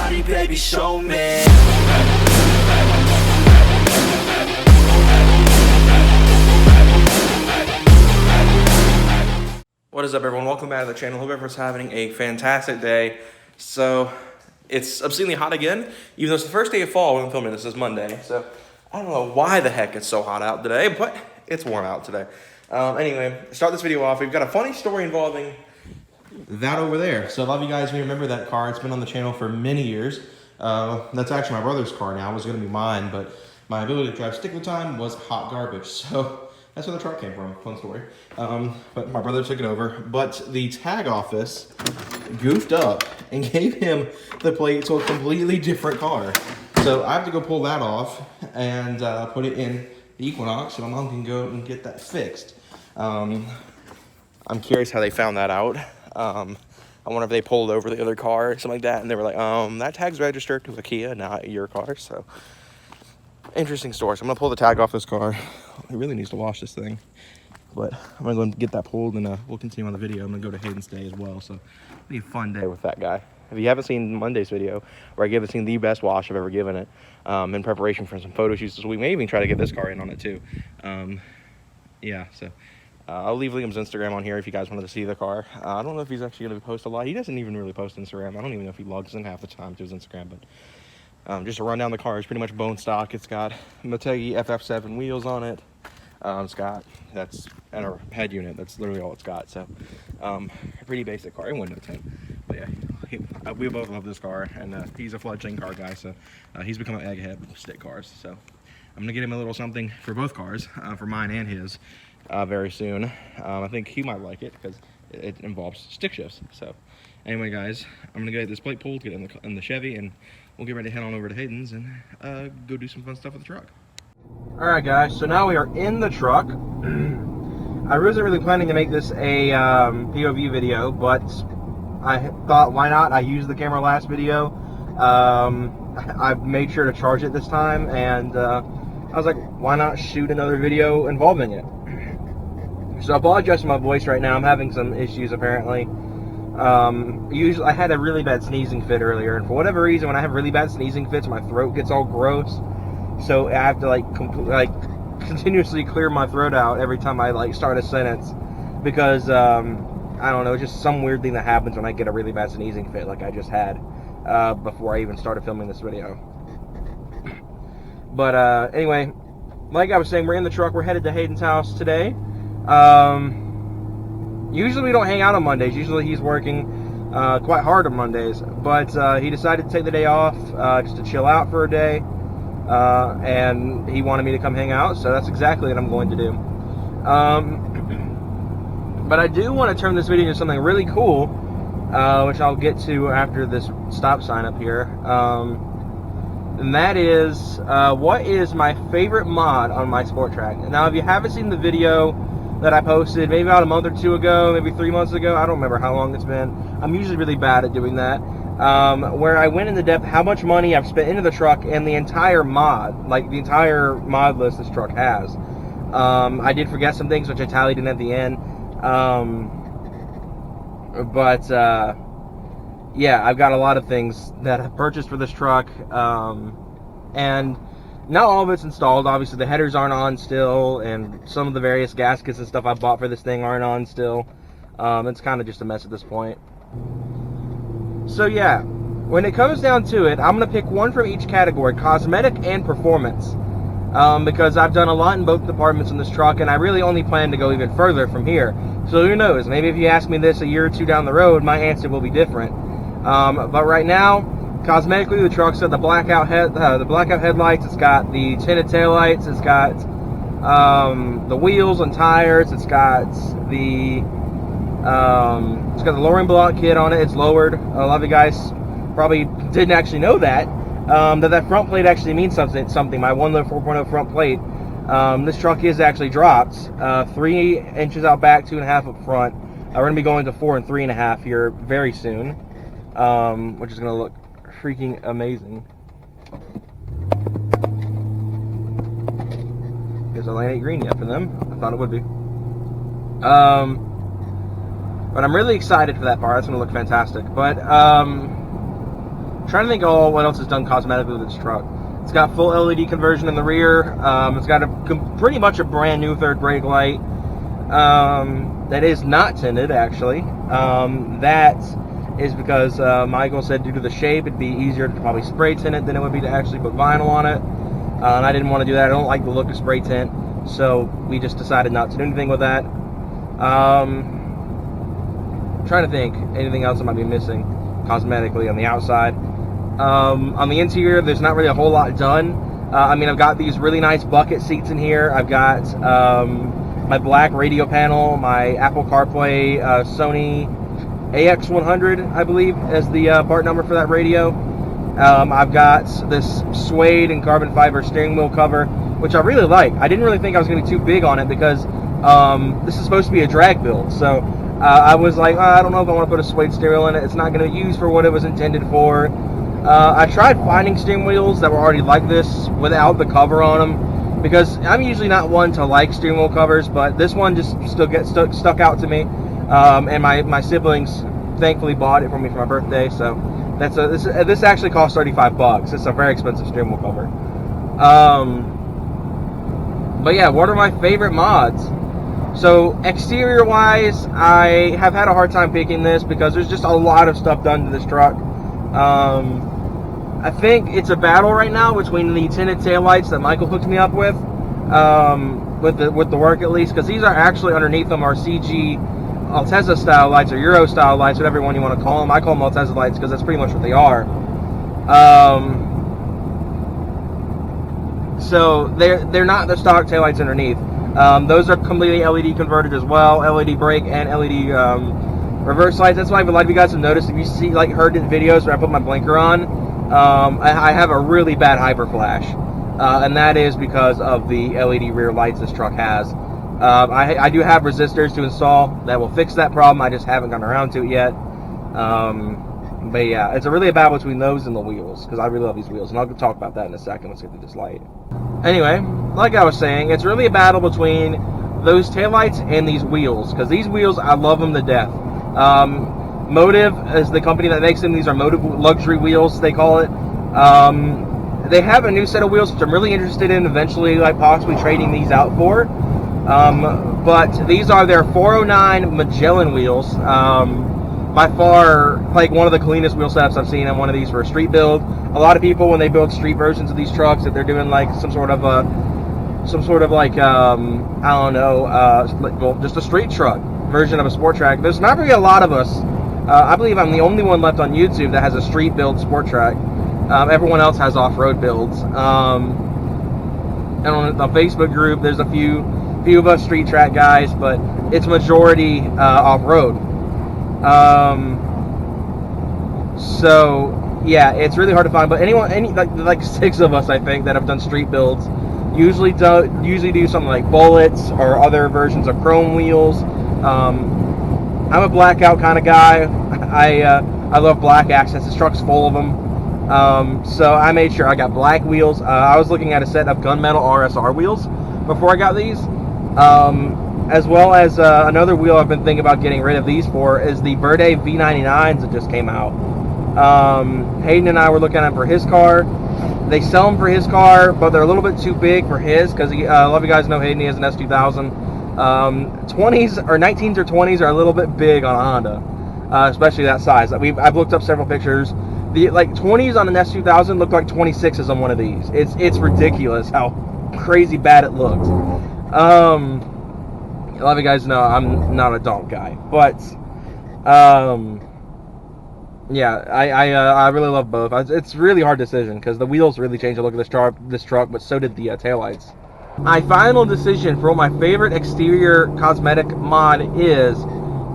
body, baby, show me. What is up, everyone? Welcome back to the channel. Hope everyone's having a fantastic day. So, it's obscenely hot again, even though it's the first day of fall when I'm filming this is Monday. So, I don't know why the heck it's so hot out today, but it's warm out today. Anyway, to start this video off, we've got a funny story involving that over there. So, a lot of you guys may remember that car. It's been on the channel for many years. That's actually my brother's car now. It was going to be mine, but my ability to drive stick at the time was hot garbage. So, that's where the truck came from. Fun story. But my brother took it over. But the tag office goofed up and gave him the plate to a completely different car. So I have to go pull that off and put it in the Equinox so my mom can go and get that fixed. I'm curious how they found that out. I wonder if they pulled over the other car or something like that, and they were like, that tag's registered to a Kia, not your car. So interesting story. So I'm gonna pull the tag off this car. It really needs to wash this thing, but I'm gonna go and get that pulled, and we'll continue on the video. I'm gonna go to Hayden's day as well, so it'll be a fun day with that guy. If you haven't seen Monday's video, where I give it the best wash I've ever given it, in preparation for some photo shoots, so we may even try to get this car in on it too. Yeah, so I'll leave Liam's Instagram on here if you guys wanted to see the car. I don't know if he's actually gonna post a lot. He doesn't even really post Instagram. I don't even know if he logs in half the time to his Instagram, but just to run down the car, it's pretty much bone stock. It's got Motegi FF7 wheels on it. It's got, and a head unit. That's literally all it's got. So, a pretty basic car. It wouldn't have 10. But yeah, we both love this car, and he's a fledgling car guy, so he's become an egghead with stick cars. So, I'm gonna get him a little something for both cars, for mine and his, very soon. I think he might like it because it involves stick shifts. So, anyway, guys, I'm gonna get this plate pulled, get it in the Chevy, and we'll get ready to head on over to Hayden's and go do some fun stuff with the truck. Alright guys, so now we are in the truck. I wasn't really planning to make this a POV video, but I thought, why not? I used the camera last video. I've made sure to charge it this time, and I was like, why not shoot another video involving it? So I apologize for my voice right now. I'm having some issues apparently. Usually I had a really bad sneezing fit earlier, and for whatever reason, when I have really bad sneezing fits, my throat gets all gross. So I have to continuously clear my throat out every time I start a sentence, because I don't know, just some weird thing that happens when I get a really bad sneezing fit like I just had before I even started filming this video. But anyway, like I was saying, we're in the truck. We're headed to Hayden's house today. Usually we don't hang out on Mondays. Usually he's working quite hard on Mondays, but he decided to take the day off just to chill out for a day. And he wanted me to come hang out, so that's exactly what I'm going to do. But I do want to turn this video into something really cool, which I'll get to after this stop sign up here. And that is, what is my favorite mod on my Sport Trac? Now, if you haven't seen the video that I posted maybe about a month or two ago, maybe 3 months ago, I don't remember how long it's been. I'm usually really bad at doing that. Where I went into depth how much money I've spent into the truck and the entire mod, the entire mod list this truck has. I did forget some things which I tallied in at the end. Yeah, I've got a lot of things that I've purchased for this truck, and not all of it's installed. Obviously the headers aren't on still, and some of the various gaskets and stuff I bought for this thing aren't on still. It's kind of just a mess at this point. So yeah, when it comes down to it, I'm going to pick one from each category, cosmetic and performance, because I've done a lot in both departments in this truck, and I really only plan to go even further from here. So who knows, maybe if you ask me this a year or two down the road, my answer will be different. But right now, cosmetically, the truck's got the blackout headlights, it's got the tinted taillights, it's got the wheels and tires, it's got the lowering block kit on it. It's lowered. A lot of you guys probably didn't actually know that that front plate actually means something. My 1.4.0 front plate. This truck is actually dropped 3 inches out back, 2.5 up front. We're gonna be going to 4 and 3.5 here very soon, which is gonna look freaking amazing. Because the light ain't green yet for them. I thought it would be. But I'm really excited for that part. It's going to look fantastic. But trying to think what else is done cosmetically with this truck. It's got full LED conversion in the rear. It's got pretty much a brand new third brake light. That is not tinted, actually. That is because Michael said due to the shape, it'd be easier to probably spray tint it than it would be to actually put vinyl on it. And I didn't want to do that. I don't like the look of spray tint, so we just decided not to do anything with that. Trying to think anything else I might be missing cosmetically on the outside. On the interior, there's not really a whole lot done. I mean, I've got these really nice bucket seats in here. I've got my black radio panel, my Apple CarPlay, Sony AX100, I believe, as the part number for that radio. I've got this suede and carbon fiber steering wheel cover, which I really like. I didn't really think I was going to be too big on it because this is supposed to be a drag build. So I was like, I don't know if I want to put a suede steering wheel in it. It's not going to use for what it was intended for. I tried finding steering wheels that were already like this without the cover on them, because I'm usually not one to like steering wheel covers, but this one just still gets stuck out to me. And my siblings thankfully bought it for me for my birthday, so this actually cost $35. It's a very expensive steering wheel cover. But yeah, what are my favorite mods? So exterior wise, I have had a hard time picking this because there's just a lot of stuff done to this truck. I think it's a battle right now between the tinted taillights that Michael hooked me up with the work at least, because these are actually underneath them are CG Altezza style lights or Euro style lights, whatever one you want to call them. I call them Altezza lights because that's pretty much what they are. So they're not the stock taillights underneath. Those are completely LED converted as well, LED brake and LED reverse lights. That's why a lot of you guys have noticed, if you see heard in videos where I put my blinker on, I have a really bad hyper flash, and that is because of the LED rear lights this truck has. I do have resistors to install that will fix that problem. I just haven't gotten around to it yet. But yeah, it's really a battle between those and the wheels, because I really love these wheels, and I'll talk about that in a second. Let's get to this light. Anyway, like I was saying, it's really a battle between those taillights and these wheels, because these wheels, I love them to death. Motive is the company that makes them. These are Motive luxury wheels, they call it. They have a new set of wheels which I'm really interested in eventually, possibly trading these out for. But these are their 409 Magellan wheels. By far, one of the cleanest wheel setups I've seen on one of these for a street build. A lot of people, when they build street versions of these trucks, if they're doing some sort of I don't know, just a street truck version of a sport track. There's not really a lot of us. I believe I'm the only one left on YouTube that has a street build sport track. Everyone else has off-road builds. And on the Facebook group, there's a few of us street track guys, but it's majority off-road. So yeah, it's really hard to find. But any 6 of us, I think, that have done street builds usually do something like bullets or other versions of chrome wheels. I'm a blackout kind of guy. I love black accents. This truck's full of them. So I made sure I got black wheels. I was looking at a set of gunmetal RSR wheels before I got these. As well as another wheel I've been thinking about getting rid of these for is the Verde V99s that just came out. Hayden and I were looking at them for his car. They sell them for his car, but they're a little bit too big for his, because a lot of you guys know Hayden, he has an S2000. 20s or 19s or 20s are a little bit big on a Honda, especially that size. I've looked up several pictures. The 20s on an S2000 look like 26s on one of these. It's ridiculous how crazy bad it looks. A lot of you guys know I'm not a donk guy, but yeah, I really love both. It's really hard decision because the wheels really changed the look of this truck, but so did the taillights. My final decision for what my favorite exterior cosmetic mod is,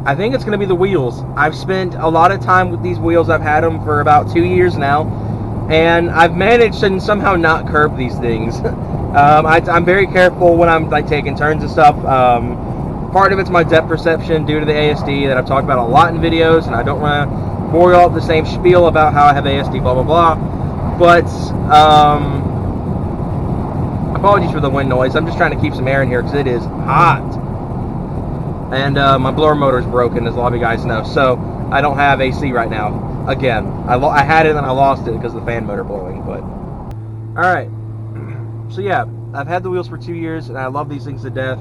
I think it's going to be the wheels. I've spent a lot of time with these wheels. I've had them for about 2 years now, and I've managed to somehow not curb these things. I'm very careful when I'm taking turns and stuff. Part of it's my depth perception due to the ASD that I've talked about a lot in videos, and I don't want to bore you all with the same spiel about how I have ASD, blah, blah, blah. But, apologies for the wind noise. I'm just trying to keep some air in here because it is hot. And my blower motor is broken, as a lot of you guys know, so I don't have AC right now. again. I had it and then I lost it because of the fan motor blowing. But all right. So yeah, I've had the wheels for 2 years and I love these things to death.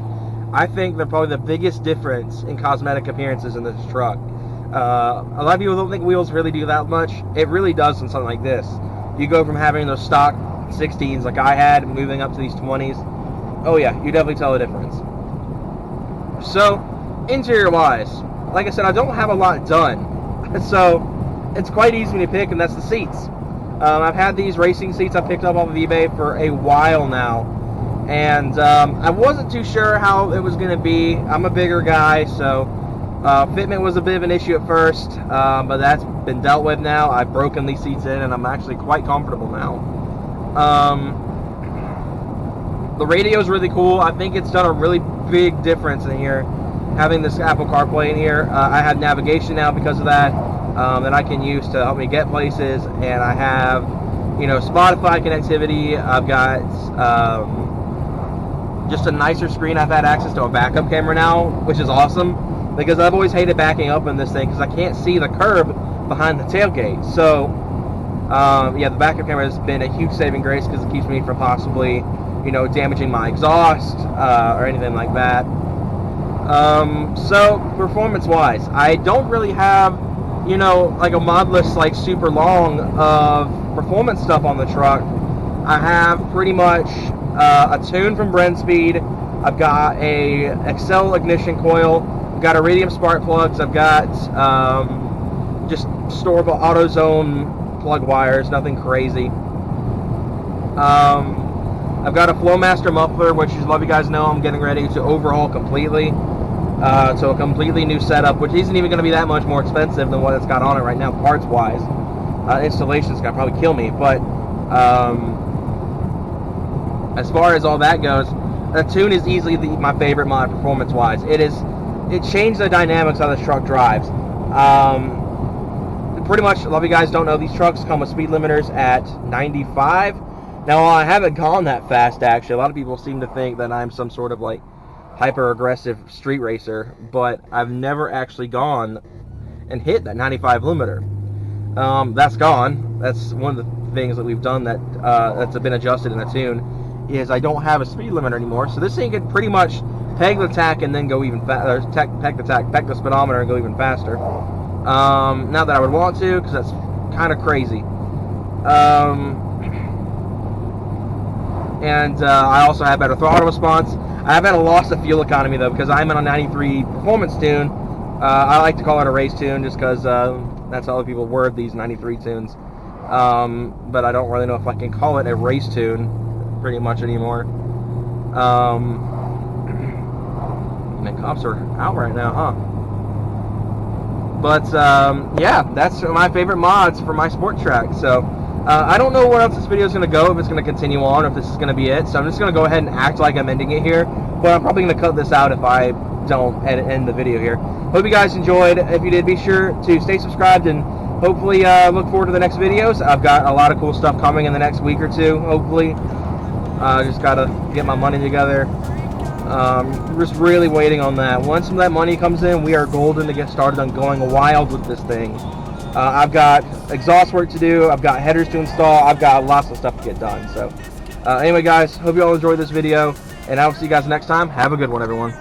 I think they're probably the biggest difference in cosmetic appearances in this truck. A lot of people don't think wheels really do that much. It really does in something like this. You go from having those stock 16s like I had, moving up to these 20s. Oh yeah, you definitely tell the difference. So, interior wise, like I said, I don't have a lot done. So, it's quite easy to pick, and that's the seats. I've had these racing seats I picked up off of eBay for a while now. And I wasn't too sure how it was going to be. I'm a bigger guy, so fitment was a bit of an issue at first, but that's been dealt with now. I've broken these seats in, and I'm actually quite comfortable now. The radio is really cool. I think it's done a really big difference in here, having this Apple CarPlay in here. I have navigation now because of that I can use to help me get places, and I have, Spotify connectivity. I've got just a nicer screen. I've had access to a backup camera now, which is awesome, because I've always hated backing up in this thing because I can't see the curb behind the tailgate. So yeah, the backup camera has been a huge saving grace because it keeps me from possibly damaging my exhaust or anything like that. So performance wise, I don't really have like a mod list like super long of performance stuff on the truck. I have pretty much a tune from Speed. I've got a Excel ignition coil. I've got iridium spark plugs. I've got just storable AutoZone plug wires, nothing crazy. I've got a Flowmaster muffler, which, as a lot of you guys know, I'm getting ready to overhaul completely. So a completely new setup, which isn't even going to be that much more expensive than what it's got on it right now, parts-wise. Installation's going to probably kill me, but as far as all that goes, the tune is easily my favorite mod performance-wise. It changed the dynamics how this truck drives. Pretty much, a lot of you guys don't know, these trucks come with speed limiters at 95. Now, I haven't gone that fast, actually. A lot of people seem to think that I'm some sort of, like, hyper-aggressive street racer, but I've never actually gone and hit that 95 limiter. That's gone. That's one of the things that we've done that's been adjusted in the tune, is I don't have a speed limiter anymore, so this thing can pretty much peg the tack and then go even faster, peg the speedometer and go even faster. Not that I would want to, because that's kind of crazy. And I also have better throttle response. I have had a loss of fuel economy, though, because I'm in a 93 performance tune. I like to call it a race tune just because that's how other people word these 93 tunes. But I don't really know if I can call it a race tune pretty much anymore. Man, cops are out right now, huh? But yeah, that's my favorite mods for my sport track. So I don't know where else this video is going to go, if it's going to continue on, or if this is going to be it. So I'm just going to go ahead and act like I'm ending it here. But I'm probably going to cut this out if I don't end the video here. Hope you guys enjoyed. If you did, be sure to stay subscribed and hopefully look forward to the next videos. I've got a lot of cool stuff coming in the next week or two, hopefully. Just got to get my money together. Just really waiting on that. Once some of that money comes in, we are golden to get started on going wild with this thing. I've got exhaust work to do. I've got headers to install. I've got lots of stuff to get done. So anyway, guys, hope you all enjoyed this video, and I'll see you guys next time. Have a good one, everyone.